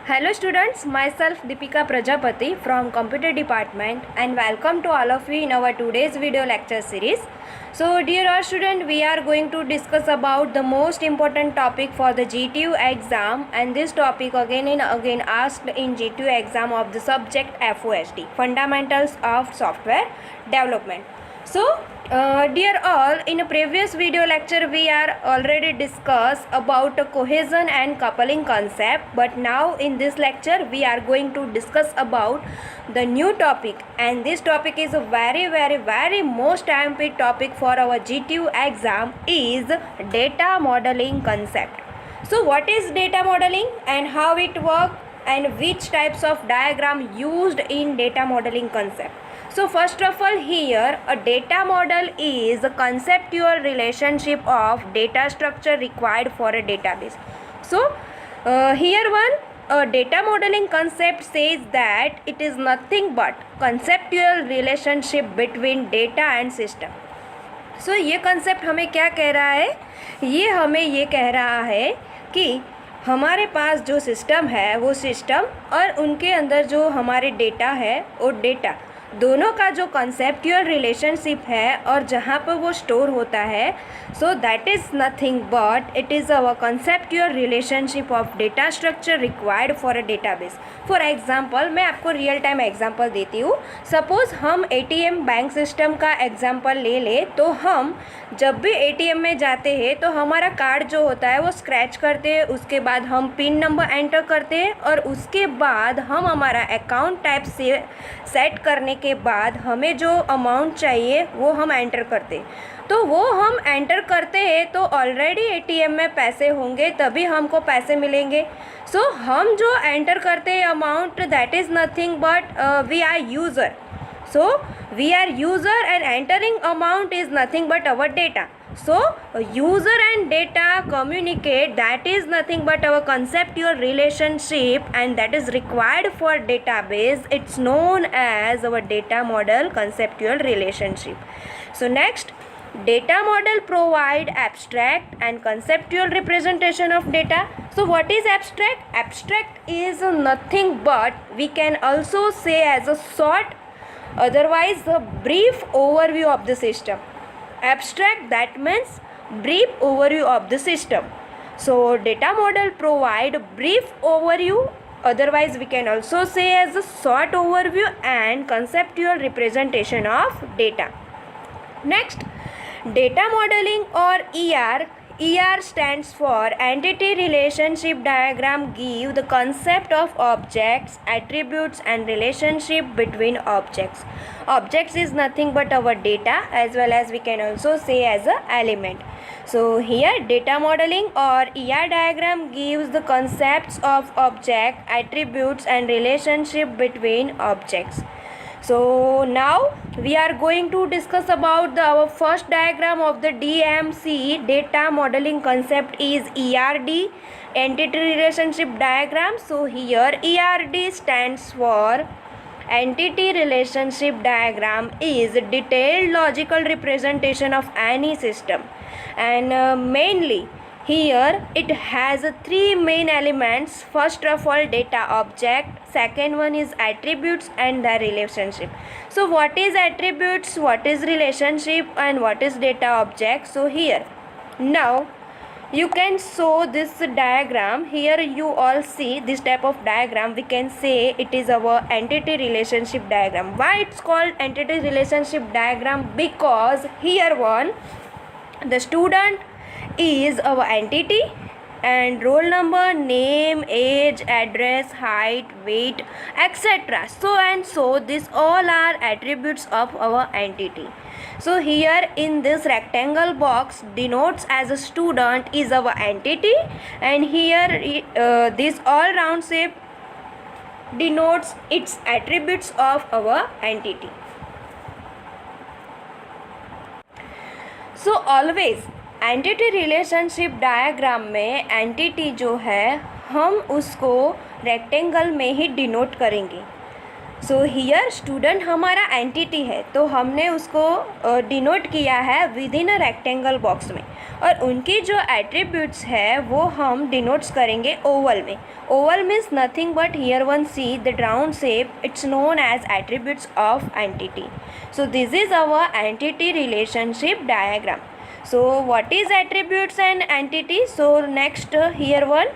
Hello students, myself Deepika Prajapati from Computer Department and welcome to all of you in our today's video lecture series. So dear all students, we are going to discuss about the most important topic for the GTU exam, and this topic again and again asked in GTU exam of the subject FOSD, Fundamentals of Software Development. So dear all, in a previous video lecture we are already discussed about a cohesion and coupling concept, but now in this lecture we are going to discuss about the new topic, and this topic is a very most IMP topic for our GTU exam is data modeling concept. So what is data modeling and how it works and which types of diagram used in data modeling concept? So first of all, here a data model is a conceptual relationship of data structure required for a database. So here a data modeling concept says that it is nothing but conceptual relationship between data and system. So ये concept हमें क्या कह रहा है? ये हमें ये कह रहा है कि हमारे पास जो सिस्टम है वो सिस्टम और उनके अंदर जो हमारे डेटा है वो डेटा दोनों का जो कॉन्सेप्चुअल रिलेशनशिप है और जहाँ पर वो स्टोर होता है, so that is nothing but it is our conceptual relationship of data structure required for a database. For example, मैं आपको रियल टाइम एग्जांपल देती हूँ. सपोज़ हम एटीएम बैंक सिस्टम का एग्जांपल ले तो हम जब भी एटीएम में जाते हैं तो हमारा कार्ड जो होता है वो स्क्रैच करते हैं, उसके बाद हम पिन नंबर एंटर करते हैं और उसके बाद हम हमारा अकाउंट टाइप से सेट करने के बाद हमें जो अमाउंट चाहिए वो हम एंटर करते. तो वो हम एंटर करते हैं तो ऑलरेडी एटीएम में पैसे होंगे तभी हमको पैसे मिलेंगे. सो हम जो एंटर करते हैं amount, that is nothing but we are user. So we are user and entering amount is nothing but our data. So user and data communicate, that is nothing but our conceptual relationship, and that is required for database. It's known as our data model conceptual relationship. So next, data model provide abstract and conceptual representation of data. So what is abstract? Abstract is nothing but we can also say as a short, otherwise the brief overview of the system. Abstract, that means brief overview of the system. So data model provide brief overview, otherwise we can also say as a short overview and conceptual representation of data. Next, data modeling or ER. ER stands for Entity Relationship Diagram, give the concept of objects, attributes and relationship between objects. Objects is nothing but our data, as well as we can also say as a element. So here data modeling or ER diagram gives the concepts of object, attributes and relationship between objects. So now we are going to discuss about our first diagram of the DMC, data modeling concept is ERD, entity relationship diagram. So here ERD stands for entity relationship diagram is detailed logical representation of any system, and mainly here it has three main elements. First of all, data object, second one is attributes and their relationship. So what is attributes, what is relationship and what is data object? So here now you can show this diagram. Here you all see this type of diagram, we can say it is our entity relationship diagram. Why it's called entity relationship diagram? Because here one, the student is our entity and roll number, name, age, address, height, weight, etc. So and so, these all are attributes of our entity. So here in this rectangle box denotes as a student is our entity, and here this all round shape denotes its attributes of our entity. So always entity relationship diagram में entity जो है हम उसको rectangle में ही denote करेंगे. So here student हमारा entity है, तो हमने उसको डिनोट किया है with in a rectangle box में, और उनकी जो एट्रीब्यूट्स है वो हम डिनोट्स करेंगे ओवल में. Oval means nothing but here one see the round shape, it's known as attributes of entity. So this is our entity relationship diagram. So what is attributes and entity? So next here one,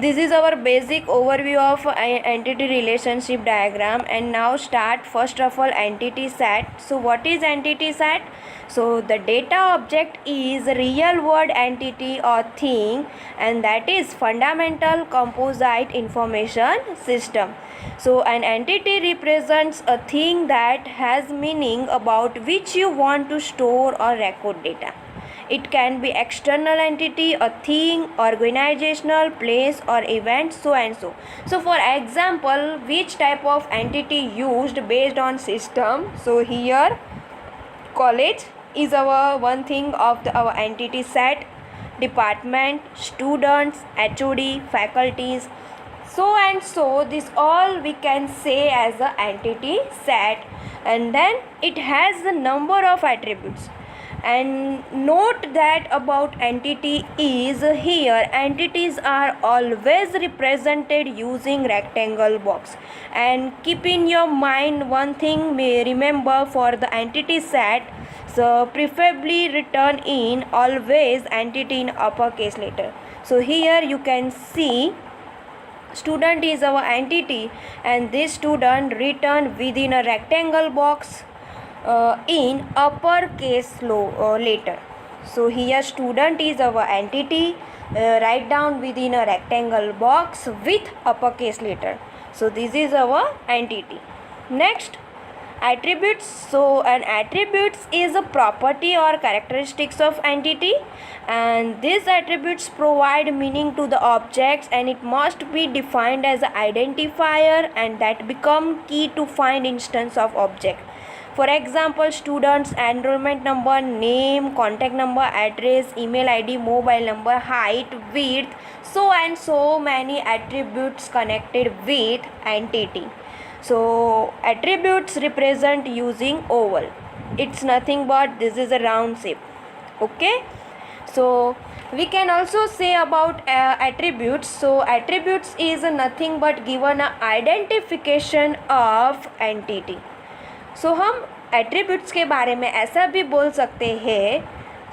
this is our basic overview of entity relationship diagram. And now start first of all entity set. So what is entity set? So the data object is real world entity or thing, and that is fundamental composite information system. So an entity represents a thing that has meaning about which you want to store or record data. It can be external entity, a thing, organizational, place or event, so and so. So for example, which type of entity used based on system? So here college is our one thing of our entity set, department, students, HOD, faculties, so and so. This all we can say as a entity set, and then it has the number of attributes. And note that about entity is here entities are always represented using rectangle box. And keep in your mind one thing, may remember for the entity set, so preferably written in always entity in uppercase letter. So here you can see student is our entity, and this student written within a rectangle box in uppercase letter. So here student is our entity, write down within a rectangle box with uppercase letter. So this is our entity. Next, attributes. So an attributes is a property or characteristics of entity, and these attributes provide meaning to the objects, and it must be defined as an identifier, and that become key to find instance of object. For example, students enrollment number, name, contact number, address, email ID, mobile number, height, width, so and so many attributes connected with entity. So attributes represent using oval. It's nothing but this is a round shape. Okay. So we can also say about attributes. So attributes is nothing but given a identification of entity. सो हम attributes के बारे में ऐसा भी बोल सकते हैं.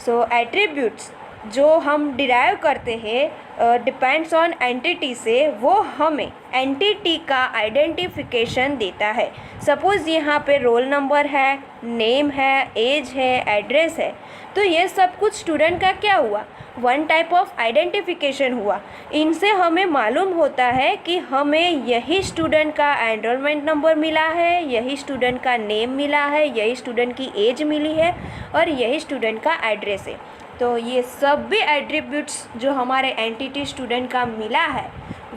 सो attributes जो हम डिराइव करते हैं डिपेंड्स ऑन एंटिटी से, वो हमें एंटिटी का आइडेंटिफिकेशन देता है. सपोज़ यहाँ पे रोल नंबर है, नेम है, एज है, एड्रेस है, तो ये सब कुछ स्टूडेंट का क्या हुआ, वन टाइप ऑफ आइडेंटिफिकेशन हुआ. इनसे हमें मालूम होता है कि हमें यही स्टूडेंट का एनरोलमेंट नंबर मिला है, यही स्टूडेंट का नेम मिला है, यही स्टूडेंट की एज मिली है, और यही स्टूडेंट का एड्रेस है. तो ये सब भी एट्रीब्यूट्स जो हमारे एंटिटी स्टूडेंट का मिला है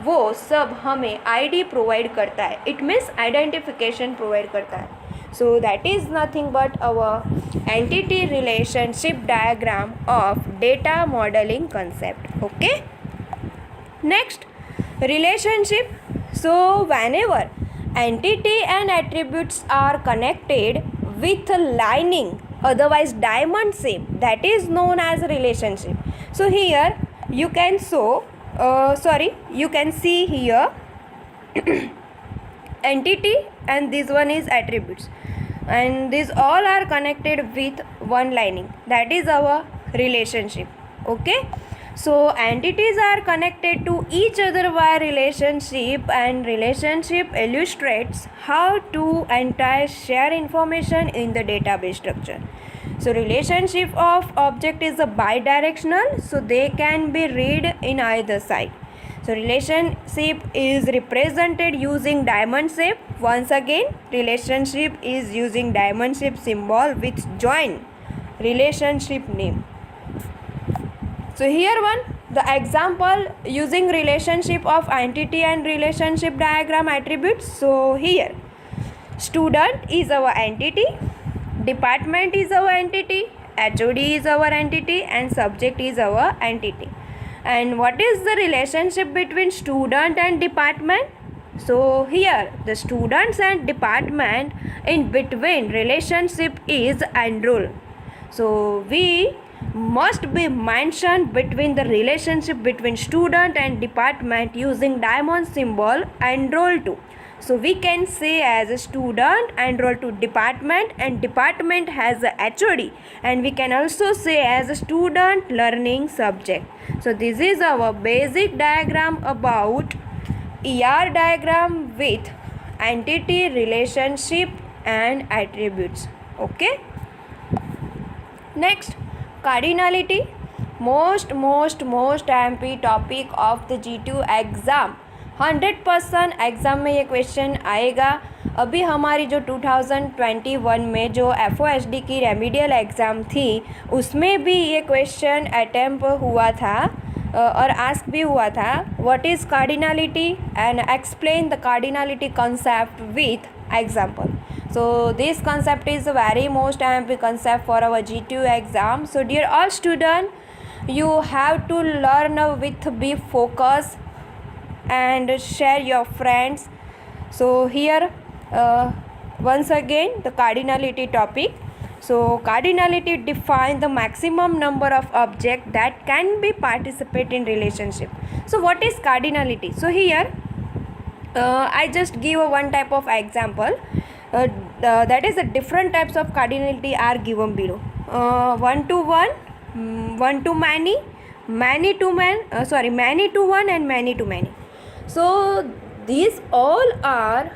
वो सब हमें आईडी प्रोवाइड करता है. इट मीन्स आइडेंटिफिकेशन प्रोवाइड करता है. So that is nothing but our entity relationship diagram of data modeling concept. Okay. Next, relationship. So whenever entity and attributes are connected with lining, otherwise diamond shape, that is known as relationship. So here you can you can see here entity, and this one is attributes, and these all are connected with one lining, that is our relationship. Okay. So entities are connected to each other via relationship, and relationship illustrates how two entities share information in the database structure. So relationship of object is a bidirectional, so they can be read in either side. So relationship is represented using diamond shape. Once again, relationship is using diamond shape symbol with join relationship name. So here one, the example using relationship of entity and relationship diagram attributes. So here, student is our entity, department is our entity, HOD is our entity, and subject is our entity. And what is the relationship between student and department? So here the students and department in between relationship is enroll. So we must be mentioned between the relationship between student and department using diamond symbol enroll to. So we can say as a student enroll to department, and department has a HOD, and we can also say as a student learning subject. So this is our basic diagram about ER diagram with entity, relationship and attributes. Okay. Next, cardinality, most MP topic of the G2 exam. 100% exam में ये question आएगा. अभी हमारी जो 2021 में जो FOSD की remedial exam थी उसमें भी ये क्वेश्चन अटैम्प्ट हुआ था और आस्क भी हुआ था. What is cardinality and explain the cardinality concept with example. So this concept is a very most important concept for our G2 exam. So dear all student, you have to learn with be focus and share your friends. So here once again the cardinality topic. So cardinality defines the maximum number of objects that can be participate in relationship. So what is cardinality? So here I just give a one type of example. That is the different types of cardinality are given below. One to one, one to many, many to many to one and many to many. So these all are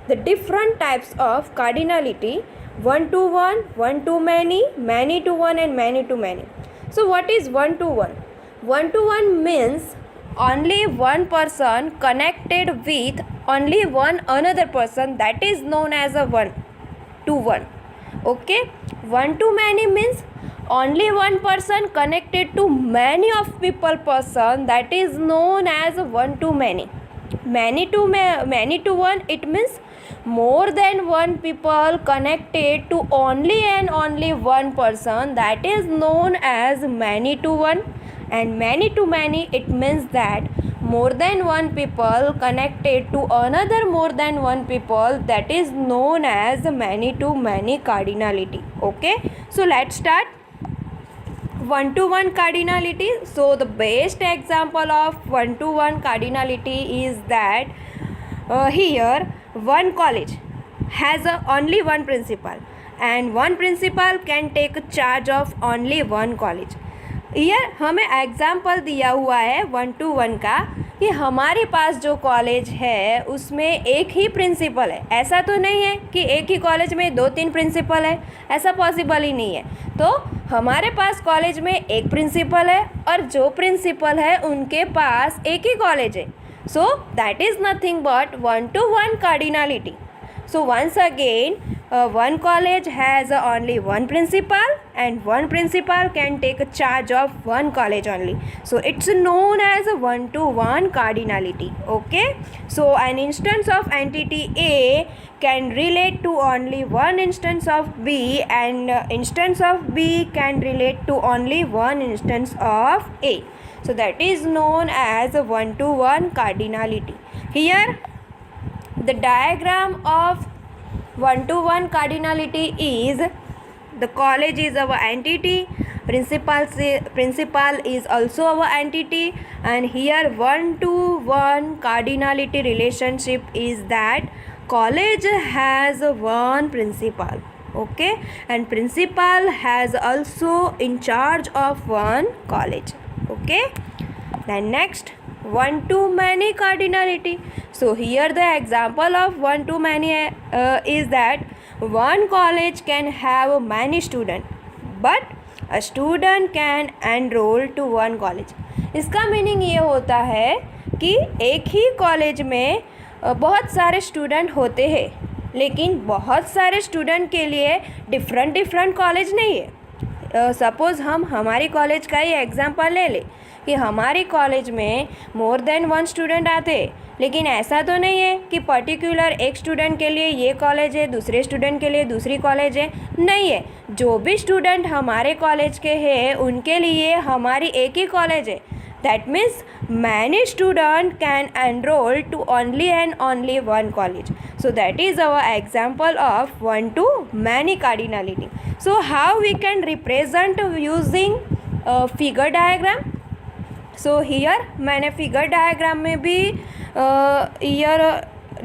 the different types of cardinality. One to one, one to many, many to one and many to many. So what is one to one? One to one means only one person connected with only one another person, that is known as a one to one. Okay. One to many means only one person connected to many of people person, that is known as one to many. Many to one, it means more than one people connected to only and only one person, that is known as many to one. And many to many, it means that more than one people connected to another more than one people, that is known as many to many cardinality. Okay, so let's start. One to one cardinality. So the best example of one to one cardinality is that here one college has only one principal, and one principal can take charge of only one college. Year हमें example दिया हुआ है one two one का कि हमारे पास जो college है उसमें एक ही प्रिंसिपल है. ऐसा तो नहीं है कि एक ही कॉलेज में दो तीन प्रिंसिपल है, ऐसा पॉसिबल ही नहीं है. तो हमारे पास कॉलेज में एक प्रिंसिपल है और जो प्रिंसिपल है उनके पास एक ही कॉलेज है. So that is nothing but one two one cardinality. So once again, one college has only one principal, and one principal can take charge of one college only. So it's known as a one-to-one cardinality. Okay. So an instance of entity A can relate to only one instance of B, and instance of B can relate to only one instance of A. So that is known as a one-to-one cardinality. Here the diagram of one to one cardinality is the college is our entity, principal is also our entity, and here one to one cardinality relationship is that college has one principal. Okay, and principal has also in charge of one college. Okay, then next, one to many cardinality. So here the example of one to many is that one college can have many students, but a student can enroll to one college. इसका meaning ये होता है कि एक ही college में बहुत सारे student होते हैं, लेकिन बहुत सारे स्टूडेंट के लिए डिफरेंट कॉलेज नहीं है. सपोज़ हम हमारी कॉलेज का ही एग्जांपल ले लें कि हमारी कॉलेज में मोर देन वन स्टूडेंट आते हैं, लेकिन ऐसा तो नहीं है कि पर्टिकुलर एक स्टूडेंट के लिए ये कॉलेज है, दूसरे स्टूडेंट के लिए दूसरी कॉलेज है. नहीं है, जो भी स्टूडेंट हमारे कॉलेज के हैं उनके लिए हमारी एक ही कॉलेज है. That means many students can enroll to only and only one college. So that is our example of one to many cardinality. So how we can represent using figure diagram? So here मैंने figure diagram में भी year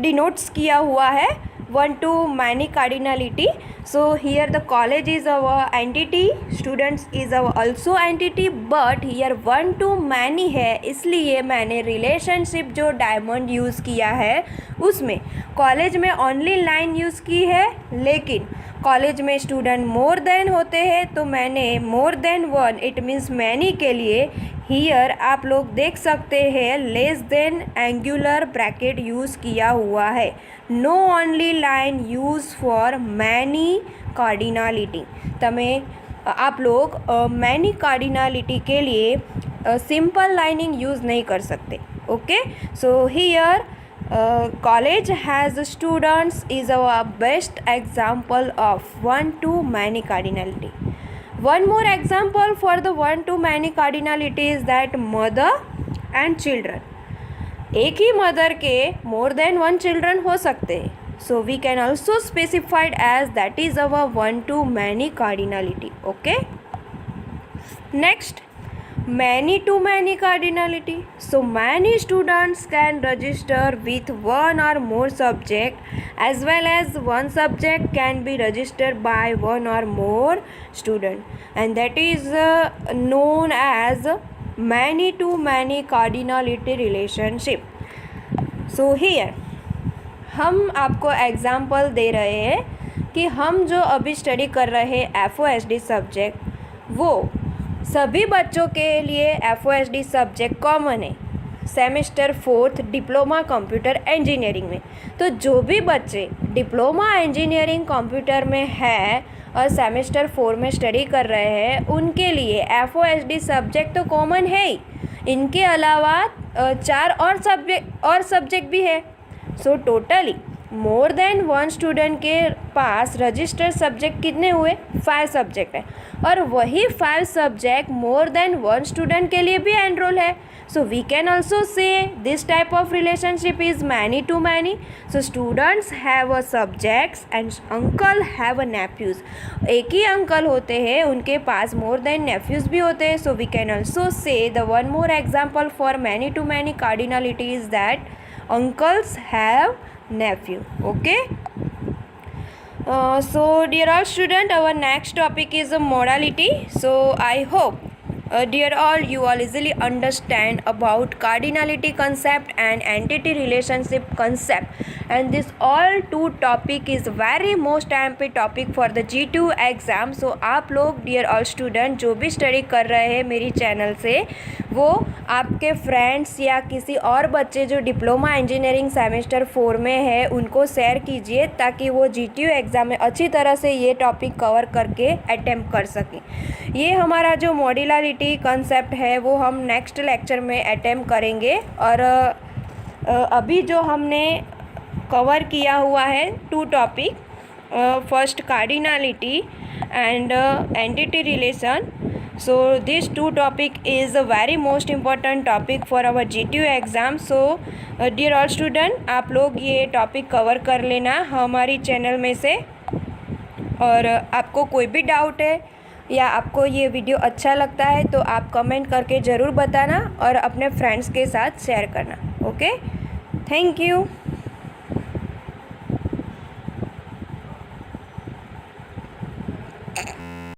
denotes किया हुआ है one to many cardinality. So here the college is our entity, students is our also entity, but here one to many है, इसलिए मैंने relationship जो डायमंड यूज़ किया है उसमें कॉलेज में ओनली लाइन यूज़ की है, लेकिन कॉलेज में स्टूडेंट मोर देन होते हैं तो मैंने more than one it means many के लिए हियर आप लोग देख सकते हैं less than angular bracket use किया हुआ है. No only line use for many cardinality. आप लोग मैनी कार्डिनालिटी के लिए सिंपल लाइनिंग यूज़ नहीं कर सकते. Okay, so here college has students is our best example of one to many cardinality. One more example for the one to many cardinality is that mother and children. एक ही mother के more than one children हो सकते हैं. So we can also specified as that is our one to many cardinality. Okay. Next, many to many cardinality. So many students can register with one or more subject, as well as one subject can be registered by one or more student, and that is known as many to many cardinality relationship. So here हम आपको example दे रहे हैं कि हम जो अभी study कर रहे हैं FOSD सब्जेक्ट वो सभी बच्चों के लिए FOSD सब्जेक्ट कॉमन है semester 4th diploma computer engineering में. तो जो भी बच्चे डिप्लोमा इंजीनियरिंग कंप्यूटर में है और सेमेस्टर 4 में स्टडी कर रहे हैं उनके लिए FOSD सब्जेक्ट तो कॉमन है ही, इनके अलावा 4 और सब्जेक्ट भी है. सो टोटली मोर देन वन स्टूडेंट के पास रजिस्टर्ड सब्जेक्ट कितने हुए? 5 सब्जेक्ट है, और वही 5 subject more than one student के लिए भी एनरोल है. So we can also say this type of relationship is many to many. So students have a subjects and uncle have a nephews. एक ही अंकल होते हैं, उनके पास मोर देन नेफ्यूज़ भी होते हैं. So we can also say the one more example for many to many cardinality is that uncles have nephew. Okay, so dear all student, our next topic is modality. So I hope dear all you all easily understand about cardinality concept and entity relationship concept, and this all two topic is very most MP topic for the G2 exam. So आप लोग dear all student जो भी study कर रहे हैं मेरी channel से वो आपके फ्रेंड्स या किसी और बच्चे जो डिप्लोमा इंजीनियरिंग सेमेस्टर 4 में है उनको शेयर कीजिए ताकि वो GTU एग्ज़ाम में अच्छी तरह से ये टॉपिक कवर करके अटेम्प्ट कर सकें. ये हमारा जो मॉड्यूलरिटी कंसेप्ट है वो हम नेक्स्ट लेक्चर में अटेम्प्ट करेंगे. और अभी जो हमने कवर किया हुआ है 2 topic, first cardinality and entity relation. So this 2 topic is a very most important topic for our GTU exam. So dear all student, आप लोग ये टॉपिक कवर कर लेना हमारी चैनल में से. और आपको कोई भी डाउट है या आपको ये वीडियो अच्छा लगता है तो आप कमेंट करके ज़रूर बताना और अपने फ्रेंड्स के साथ शेयर करना. Okay, thank you.